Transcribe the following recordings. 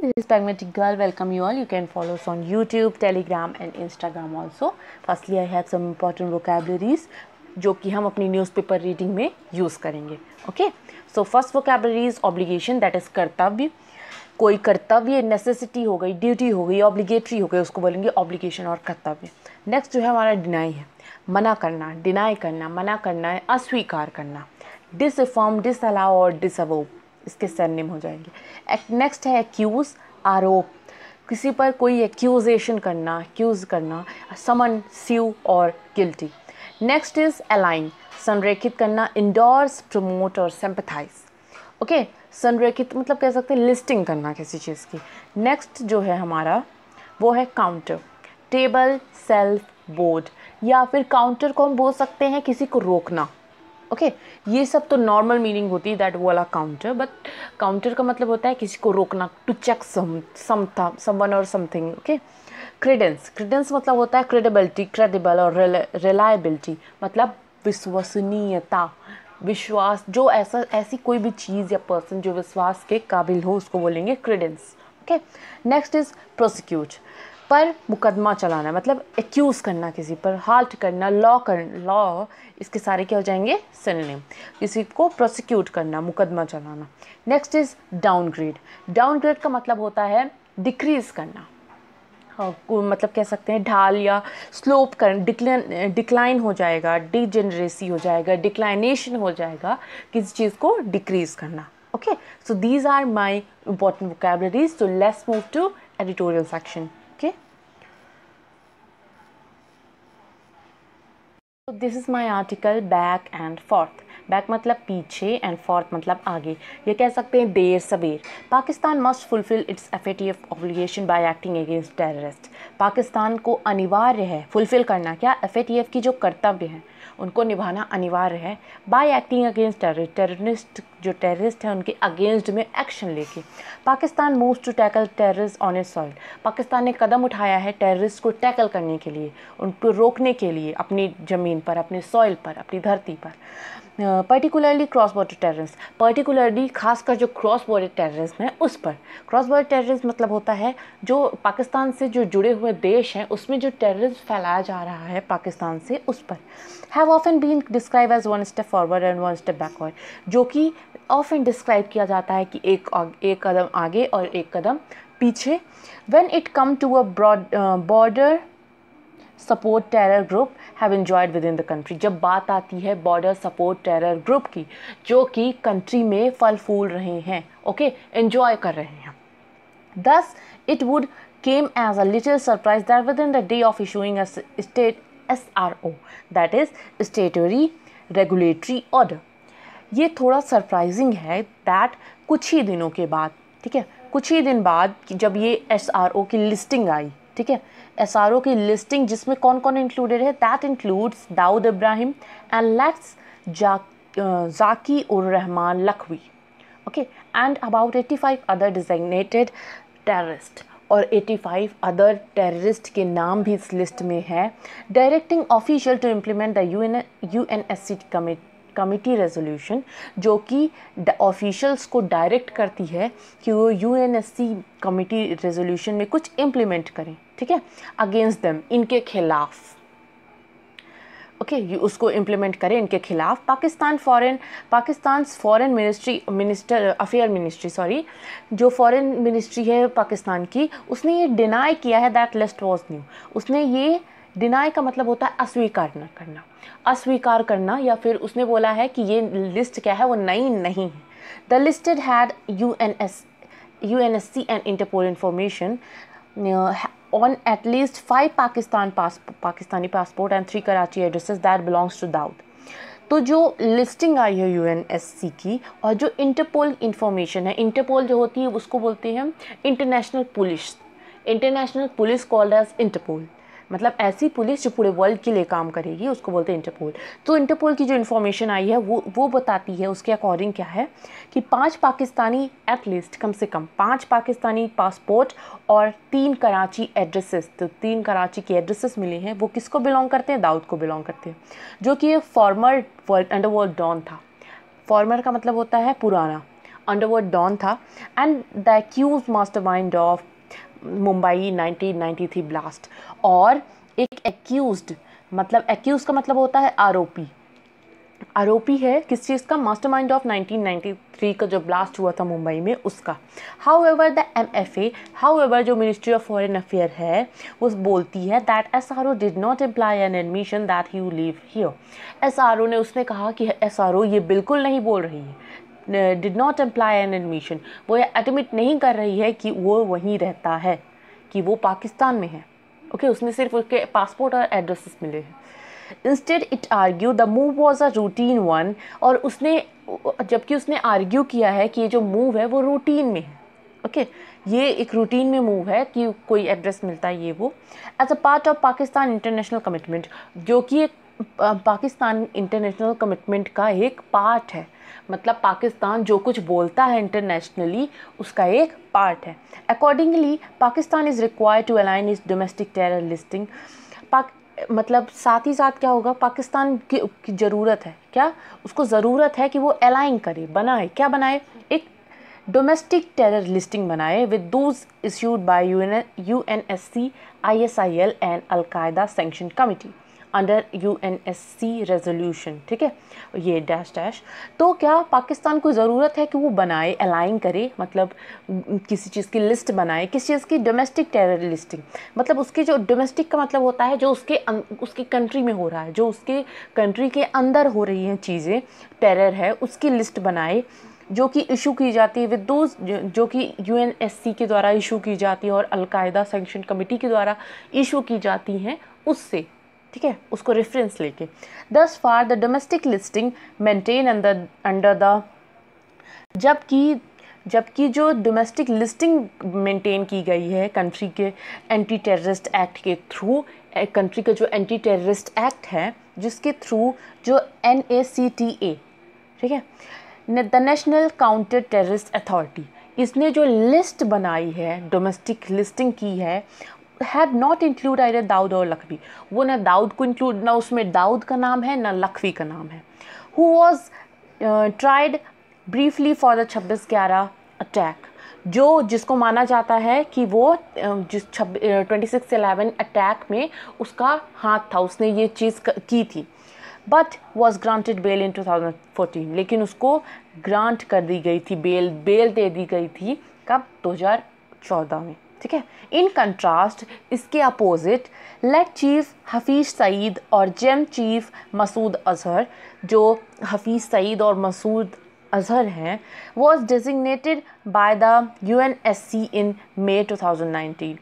this is Pragmatic Girl. Welcome you all. You can follow us on YouTube, Telegram and Instagram also. Firstly, I have some important vocabularies जो कि हम अपनी newspaper reading में use करेंगे. Okay, so first vocabulary is obligation, that is कर्तव्य. कोई कर्तव्य necessity हो गई, ड्यूटी हो गई, ऑब्लिगेटरी हो गई, उसको बोलेंगे ऑब्लिगेशन और कर्तव्य. नेक्स्ट जो है हमारा डिनाई है, मना करना, डिनाई करना, मना करना है, अस्वीकार करना. डिसअफर्म, डिसअलाउ और डिसअवो इसके सरनेम हो जाएंगे. नेक्स्ट है एक्यूज, आरोप, किसी पर कोई एक्यूजेशन करना, एक्यूज करना, समन, स्यू और गिल्टी. नेक्स्ट इज अलाइन, संरेखित करना, इंडोर्स, प्रमोट और सिंपैथाइज. ओके, संरेखित मतलब कह सकते हैं लिस्टिंग करना किसी चीज़ की. नेक्स्ट जो है हमारा वो है काउंटर, टेबल, सेल्फ, बोर्ड, या फिर काउंटर को हम बोल सकते हैं किसी को रोकना. ओके, ये सब तो नॉर्मल मीनिंग होती है दैट वो वाला काउंटर, बट काउंटर का मतलब होता है किसी को रोकना, टू चेक समवन और समथिंग. ओके, क्रेडेंस, क्रेडेंस मतलब होता है क्रेडिबिलिटी, क्रेडिबल और रिलायबिलिटी मतलब विश्वसनीयता, विश्वास, जो ऐसी कोई भी चीज़ या पर्सन जो विश्वास के काबिल हो उसको बोलेंगे Credence. Okay, next is prosecute, पर मुकदमा चलाना मतलब एक्यूज़ करना किसी पर, हाल्ट करना, लॉ इसके सारे क्या हो जाएंगे सिनोनिम. किसी को प्रोसिक्यूट करना, मुकदमा चलाना. नेक्स्ट इज डाउनग्रेड, डाउनग्रेड का मतलब होता है डिक्रीज़ करना. मतलब कह सकते हैं ढाल या स्लोप कर, डिक्लाइन हो जाएगा, डिजेनरेसी हो जाएगा, डिक्लाइनेशन हो जाएगा, किसी चीज़ को डिक्रीज़ करना. Okay, so these are my important vocabularies. So let's move to editorial section. Okay, so this is my article back and forth. Back मतलब पीछे एंड फोर्थ मतलब आगे. ये कह सकते हैं देर सबेर. Pakistan must fulfil it's FATF obligation bye acting against terrorist. Pakistan को अनिवार्य है फुलफिल करना क्या, एफएटीएफ की जो कर्तव्य हैं उनको निभाना अनिवार्य है. बाय एक्टिंग अगेंस्ट टेररिस्ट, जो टेररिस्ट हैं उनके अगेंस्ट में एक्शन लेके. Pakistan moves to tackle terrorist on its soil. Pakistan ने कदम उठाया है टेररिस्ट को टैकल करने के लिए, उनको रोकने के लिए अपनी ज़मीन पर, अपने सॉइल पर, अपनी धरती पर. Particularly cross border terrorist, particularly खासकर जो क्रॉस बॉर्डर टेररिज्म है उस पर. क्रॉस बॉर्डर टेररिज्म मतलब होता है जो पाकिस्तान से जो जुड़े हुए देश हैं उसमें जो टेररिज्म फैलाया जा रहा है पाकिस्तान से उस पर. Have often been describe as one step forward and one step backward, जो कि ऑफन डिस्क्राइब किया जाता है कि एक कदम आगे और एक कदम पीछे. When it come to a border support terror group have enjoyed within the country. जब बात आती है बॉर्डर सपोर्ट टेरर ग्रुप की जो कि कंट्री में फल फूल रहे हैं, ओके, एंजॉय कर रहे हैं. Thus it would came as a little surprise that within the day of issuing a state SRO, that is statutory regulatory order. ये थोड़ा सरप्राइजिंग है दैट कुछ ही दिनों के बाद, ठीक है, कुछ ही दिन बाद जब ये SRO की लिस्टिंग आई, ठीक है, SRO की लिस्टिंग जिसमें कौन कौन इंक्लूडेड है, that includes Dawood Ibrahim and let's Zaki ur Rehman Lakhvi. Okay, and about 85 other designated terrorist, और 85 अदर टेररिस्ट के नाम भी इस लिस्ट में है. Directing official to implement the UNSC committee resolution, जो कि ऑफिशियल्स को डायरेक्ट करती है कि वो UNSC कमिटी रेजोल्यूशन में कुछ इम्प्लीमेंट करें, ठीक है, अगेंस्ट देम, इनके खिलाफ. ओके, उसको इम्प्लीमेंट करें इनके खिलाफ. पाकिस्तान फॉरेन मिनिस्ट्री सॉरी, जो फॉरेन मिनिस्ट्री है पाकिस्तान की, उसने ये डिनाई किया है दैट लिस्ट वाज न्यू. उसने ये डिनाई का मतलब होता है अस्वीकार करना, अस्वीकार करना, या फिर उसने बोला है कि ये लिस्ट क्या है वो नई नहीं है. The listed had UNSC and Interpol information on at least 5 Pakistani passport and 3 Karachi addresses that belongs to Daud. तो जो लिस्टिंग आई है UNSC की और जो इंटरपोल इंफॉर्मेशन है, इंटरपोल जो होती है उसको बोलते हैं international police called as Interpol, मतलब ऐसी पुलिस जो पूरे वर्ल्ड के लिए काम करेगी उसको बोलते हैं इंटरपोल. तो इंटरपोल की जो इन्फॉर्मेशन आई है वो बताती है, उसके अकॉर्डिंग क्या है कि 5 पाकिस्तानी, एटलीस्ट कम से कम 5 पाकिस्तानी पासपोर्ट और 3 कराची एड्रेसेस. तो 3 कराची के एड्रेसेस मिले हैं, वो किसको बिलोंग करते हैं, दाऊद को बिलोंग करते हैं, जो कि एक फॉर्मर अंडरवर्ल्ड डॉन था. फॉर्मर का मतलब होता है पुराना, अंडरवर्ल्ड डॉन था and the accused mastermind of Mumbai 1993 blast. और एक एक्यूज्ड, मतलब एक्यूज का मतलब होता है आरोपी, आरोपी है किस चीज़ का, मास्टरमाइंड ऑफ 1993 का जो ब्लास्ट हुआ था मुंबई में उसका। हाउएवर द MFA, हाउएवर जो मिनिस्ट्री ऑफ फॉरेन अफेयर है वो बोलती है that SRO did not imply an admission that you live here. SRO ने उसने कहा कि SRO ये बिल्कुल नहीं बोल रही है, did not imply an admission, वो ये एडमिट नहीं कर रही है कि वो वहीं रहता है, कि वो पाकिस्तान में है। ओके उसने सिर्फ उसके पासपोर्ट और एड्रेसेस मिले हैं। Instead it argued the move was a routine one, और उसने, जबकि उसने आर्ग्यू किया है कि ये जो मूव है वो रूटीन में है। ओके ये एक रूटीन में मूव है कि कोई एड्रेस मिलता है ये वो, as a part of Pakistan international commitment, जो कि एक पाकिस्तान इंटरनेशनल कमिटमेंट का एक पार्ट है, मतलब पाकिस्तान जो कुछ बोलता है इंटरनेशनली उसका एक पार्ट है। Accordingly Pakistan is required to align is domestic terror listing, मतलब साथ ही साथ क्या होगा, पाकिस्तान की ज़रूरत है, क्या उसको ज़रूरत है कि वो अलाइन करे, बनाए, क्या बनाए, एक डोमेस्टिक टेरर लिस्टिंग बनाए with those issued by UNSC, ISIL and al Qaeda sanction committee under UNSC resolution. ठीक है ये डैश डैश, तो क्या पाकिस्तान को ज़रूरत है कि वो बनाए, अलाइन करे, मतलब किसी चीज़ की लिस्ट बनाए, किस चीज़ की, डोमेस्टिक टेरर लिस्टिंग, मतलब उसकी जो डोमेस्टिक का मतलब होता है जो उसके कंट्री में हो रहा है, जो उसके कंट्री के अंदर हो रही हैं चीज़ें, टेरर है उसकी लिस्ट बनाए, जो कि इशू की जाती है विद दोज, जो कि UNSC के द्वारा इशू की जाती है और अलकायदा सैंक्शन कमेटी के द्वारा इशू की जाती हैं उससे। ठीक है उसको रेफरेंस लेके। दस far the domestic listing maintain under the, जबकि जो डोमेस्टिक लिस्टिंग मेंटेन की गई है कंट्री के एंटी टेररिस्ट एक्ट के थ्रू, कंट्री का जो एंटी टेररिस्ट एक्ट है जिसके थ्रू जो NACTA, ठीक है the national counter terrorist authority, इसने जो लिस्ट बनाई है, डोमेस्टिक लिस्टिंग की है, had not include either Dawood और लखवी, वो ना दाऊद को इंक्लूड, ना उसमें दाऊद का नाम है ना लखवी का नाम है। Who was tried briefly for the 26/11 attack, जिसको माना जाता है कि वो जिस 26/11 अटैक में उसका हाथ था, उसने ये चीज़ की थी, बट वॉज ग्रांटेड बेल इन 2014, लेकिन उसको ग्रांट कर दी गई थी, बेल दे दी गई थी, कब, 2014 में। ठीक है इन कंट्रास्ट इसके opposite late chief Hafiz Saeed और जेम चीफ मसूद अजहर, जो हफीज सईद और मसूद अजहर हैं, was designated by the UNSC in May 2019।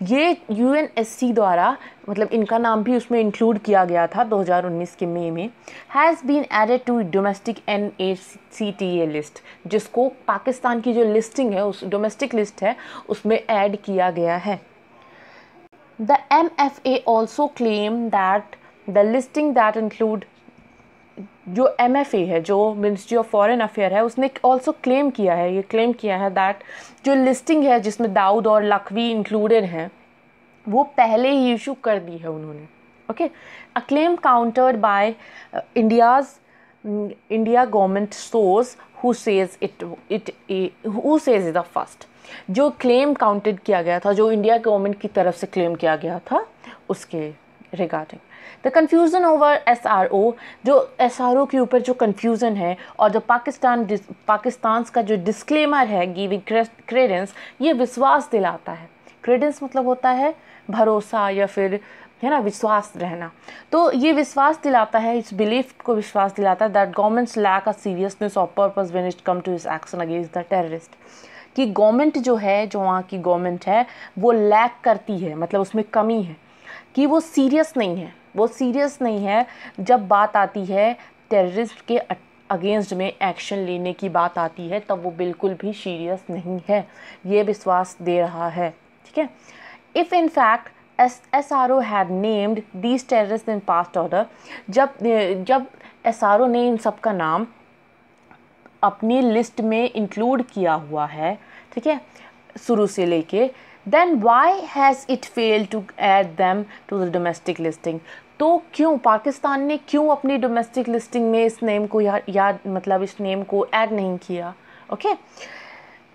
ये UNSC द्वारा, मतलब इनका नाम भी उसमें इंक्लूड किया गया था 2019 के मई में, has been added to domestic NACTA list, जिसको पाकिस्तान की जो लिस्टिंग है, उस डोमेस्टिक लिस्ट है, उसमें ऐड किया गया है। The MFA also claim that the listing that include, जो MFA है, जो मिनिस्ट्री ऑफ फॉरेन अफेयर है, उसने ऑल्सो क्लेम किया है, ये क्लेम किया है दैट जो लिस्टिंग है जिसमें दाऊद और लखवी इंक्लूडेड हैं, वो पहले ही इशू कर दी है उन्होंने। Okay a claim countered by India government source who says the first, जो क्लेम काउंटेड किया गया था, जो इंडिया गवर्नमेंट की तरफ से क्लेम किया गया था उसके regarding. The confusion over SRO, जो SRO के ऊपर जो कन्फ्यूज़न है, और जो पाकिस्तान का जो डिस्क्लेमर है गिविंग क्रेडेंस, ये विश्वास दिलाता है। क्रेडेंस मतलब होता है भरोसा या फिर है ना विश्वास रहना, तो ये विश्वास दिलाता है, इस बिलीफ को विश्वास दिलाता है that governments lack a seriousness of purpose when it come to is action against the terrorist, कि गवर्नमेंट जो है, जो वहाँ की गवर्नमेंट है, वो लैक करती है, मतलब उसमें कमी है कि वो सीरियस नहीं है, वो सीरियस नहीं है जब बात आती है टेररिस्ट के अगेंस्ट में एक्शन लेने की बात आती है, तब वो बिल्कुल भी सीरियस नहीं है, ये विश्वास दे रहा है। ठीक है if in fact SRO had named these terrorist in past order, जब SRO ने इन सब का नाम अपनी लिस्ट में इंक्लूड किया हुआ है, ठीक है शुरू से लेके, then why has it failed to add them to the domestic listing, तो क्यों पाकिस्तान ने क्यों अपनी डोमेस्टिक लिस्टिंग में इस नेम को मतलब इस नेम को ऐड नहीं किया। Okay,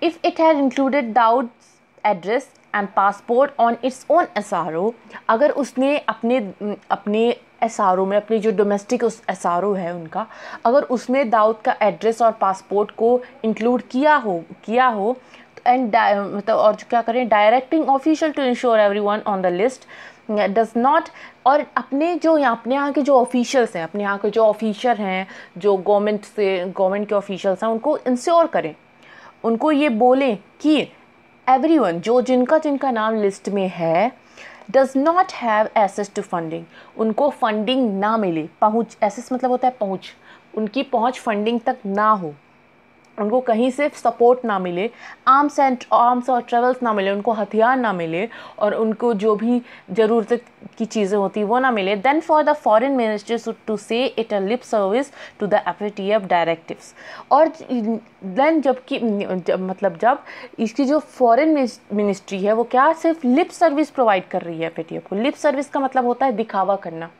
if it had included Dawood's address and passport on its own SRO, अगर उसने अपने SRO में, अपनी जो डोमेस्टिक SRO है उनका, अगर उसमें दाऊद का एड्रेस और पासपोर्ट को इंक्लूड किया हो एंड मतलब और जो क्या करें, directing official to ensure everyone on the list does not, और अपने यहाँ के जो ऑफिशियल्स हैं, अपने यहाँ के जो ऑफिसर हैं, जो गवर्नमेंट के ऑफिशियल्स हैं, उनको इंश्योर करें, उनको ये बोलें कि एवरीवन जिनका नाम लिस्ट में है does not have access to funding, उनको फंडिंग ना मिले, एक्सेस मतलब होता है पहुँच, उनकी पहुँच फंडिंग तक ना हो, उनको कहीं से सपोर्ट ना मिले, आर्म्स और ट्रेवल्स ना मिले, उनको हथियार ना मिले, और उनको जो भी ज़रूरत की चीज़ें होती वो ना मिले, then for the foreign ministry to say it a lip service to the FATF directives. और देन जब इसकी जो फॉरेन मिनिस्ट्री है वो क्या सिर्फ लिप सर्विस प्रोवाइड कर रही है FATF को। लिप सर्विस का मतलब होता है दिखावा करना।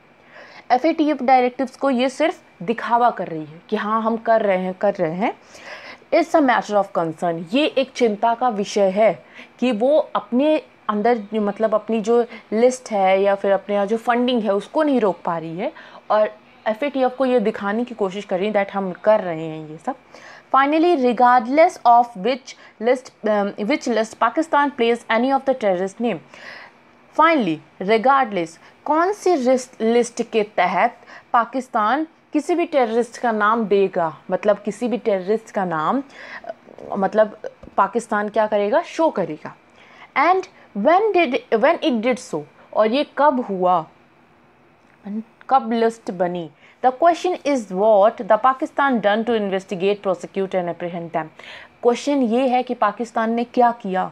FATF डायरेक्टिव्स को ये सिर्फ दिखावा कर रही है कि हाँ हम कर रहे हैं। It's a matter of concern, ये एक चिंता का विषय है कि वो अपने अंदर मतलब अपनी जो लिस्ट है या फिर अपने यहाँ जो फंडिंग है उसको नहीं रोक पा रही है, और FATF को ये दिखाने की कोशिश कर रही है दैट हम कर रहे हैं ये सब। Finally, regardless of which list Pakistan place any of the terrorist name. Finally, regardless कौन सी लिस्ट के तहत पाकिस्तान किसी भी टेररिस्ट का नाम देगा, मतलब किसी भी टेररिस्ट का नाम मतलब पाकिस्तान क्या करेगा, शो करेगा। And when it did so, और ये कब हुआ, कब लिस्ट बनी। The question is what the Pakistan done to investigate, prosecute and apprehend them. Question ये है कि पाकिस्तान ने क्या किया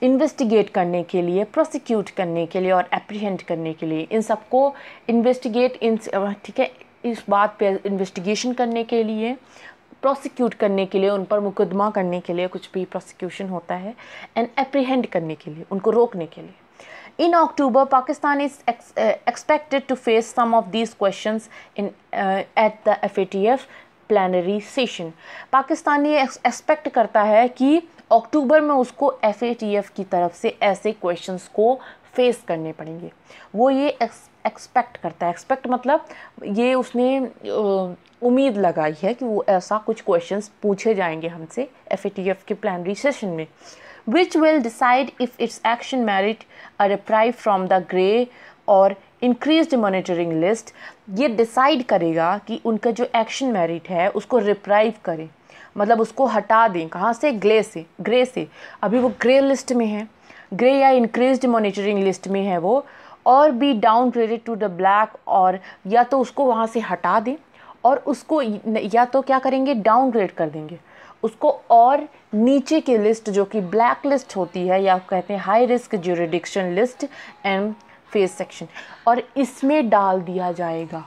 इन्वेस्टिगेट करने के लिए, प्रोसिक्यूट करने के लिए और एप्रीहेंड करने के लिए। इन सबको इन्वेस्टिगेट ठीक है, इस बात पे इन्वेस्टिगेशन करने के लिए, प्रोसिक्यूट करने के लिए, उन पर मुकदमा करने के लिए, कुछ भी प्रोसिक्यूशन होता है, एंड एप्रीहेंड करने के लिए, उनको रोकने के लिए। In October Pakistan is expected to face some of these questions in at the FATF plenary session. Pakistan ये एक्सपेक्ट करता है कि अक्टूबर में उसको FATF की तरफ से ऐसे क्वेश्चंस को फेस करने पड़ेंगे। वो ये एक्सपेक्ट करता है, एक्सपेक्ट मतलब ये उसने उम्मीद लगाई है कि वो ऐसा कुछ क्वेश्चंस पूछे जाएंगे हमसे FATF के प्लेनरी सेशन में, which will decide if its action merit a reprieve from the grey और इंक्रीज्ड मॉनिटरिंग लिस्ट। ये डिसाइड करेगा कि उनका जो एक्शन मेरिट है उसको रिप्राइव करें, मतलब उसको हटा दें। कहाँ से, ग्रे से। अभी वो ग्रे लिस्ट में है, ग्रे या इंक्रीज्ड मॉनिटरिंग लिस्ट में है वो, और be downgraded to the black, और या तो उसको वहाँ से हटा दें और उसको या तो क्या करेंगे, डाउन ग्रेड कर देंगे उसको, और नीचे की लिस्ट जो कि ब्लैक लिस्ट होती है या कहते हैं high risk jurisdiction list and face section, और इसमें डाल दिया जाएगा।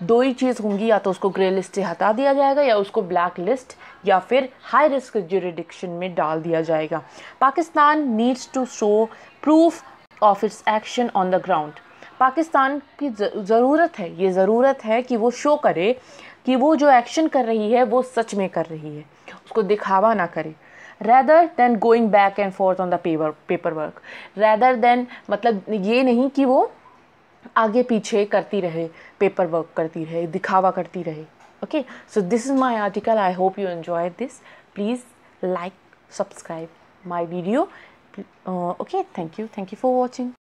दो ही चीज़ होंगी, या तो उसको ग्रे लिस्ट से हटा दिया जाएगा या उसको ब्लैक लिस्ट या फिर हाई रिस्क ज्यूरिडिक्शन में डाल दिया जाएगा। Pakistan needs to show proof of its action on the ground. Pakistan की ज़रूरत है कि वो शो करे कि वो जो एक्शन कर रही है वो सच में कर रही है, उसको दिखावा ना करे। rather than going back and forth on the paperwork, rather than मतलब ये नहीं कि वो आगे पीछे करती रहे, पेपर वर्क करती रहे, दिखावा करती रहे। Okay, so this is my article. I hope you enjoyed this. Please like, subscribe my video. Okay, thank you for watching.